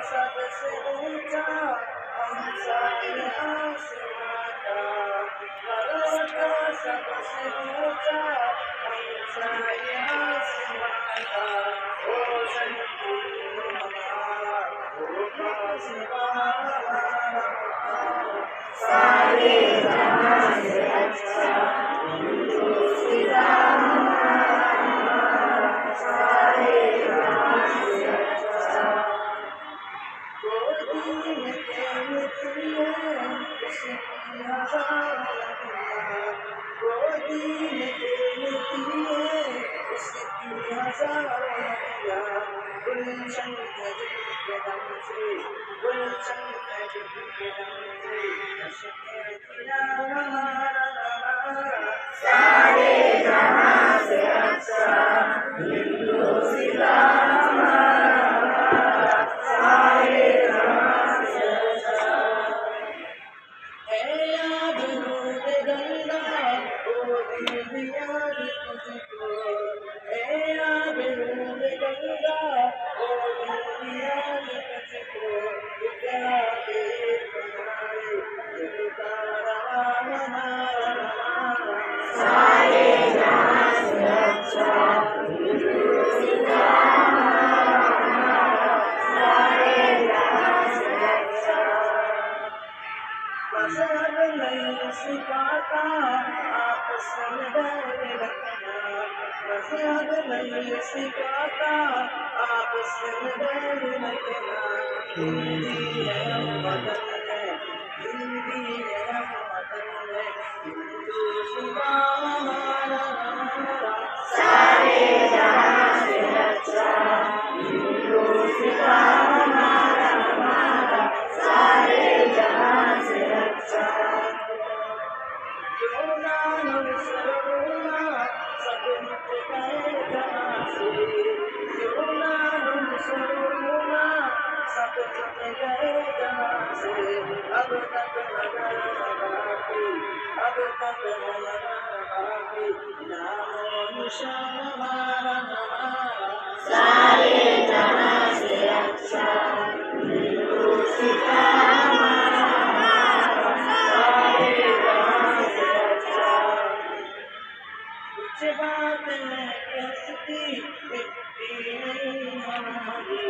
सबसे ऊंचा हमसाए आसमां का, पर्वत सबसे ऊंचा हमसाए आसमां का, रोशन हमारा होगा सिवा हमारा, सारे जहां से अच्छा हिंदुस्तान हमारा, सारे जहां से अच्छा। गोदी में खेलती है उसकी हज़ारों लड़कियां, गोदी में खेलती है उसकी हज़ारों लड़कियां, गुलशन है जिनके दम से, गुलशन है जिनके दम से, नशे किया हमारा हमारा, सारे जहां से अच्छा हिंदुस्तान हमारा, सारे जहां से अच्छा। है याद रोज़ गंगा ओ दिल याद तुझको, है याद रोज़ गंगा ओ दिल याद तुझको, इतना बेकरार जलता रहा हमारा हमारा, सारे जहां से अच्छा हिंदुस्तान हमारा, सारे जहां से अच्छा। मज़हब नहीं सिखाता आपस में बैर रखना, मज़हब नहीं सिखाता आपस में बैर रखना, हिंदी है हम वतन है, हिंदी है हम वतन है, हिंदुस्तान हमारा हमारा, सारे जहां से अच्छा हिंदुस्तान हमारा हमारा, सारे जहां से अच्छा। जो नाम सरोना सब मिट गए जहां से, जो नाम सरोना सब मिट गए जहां से, अब तक नजर बाकी, अब तक नजर बाकी, नामो निशान हमारा हमारा, सारे जहां से अच्छा हिंदुस्तान हमारा हमारा, सारे जहां से अच्छा। कुछ बातें कैसी मिट्टी नहीं हमारी,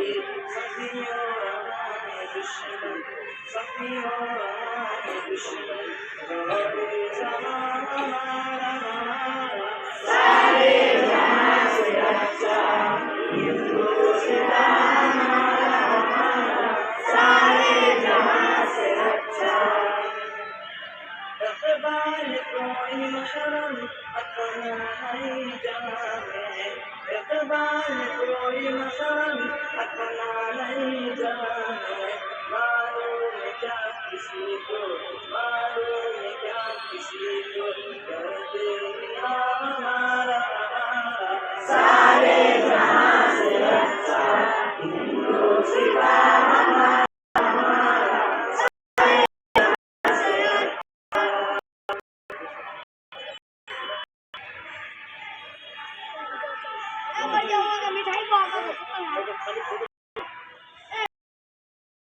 सदियों हमारे दुश्मन, सदियों हमारे दुश्मन, रहे जहां हमारा हमारा, सारे जहां से अच्छा हिंदुस्तान हमारा हमारा, सारे जहां से अच्छा। रखबाल कोई महरम अपना नहीं जाने, रखबाल कोई महरम अपना नहीं जाने, मालूम क्या किसी को, मालूम क्या किसी को,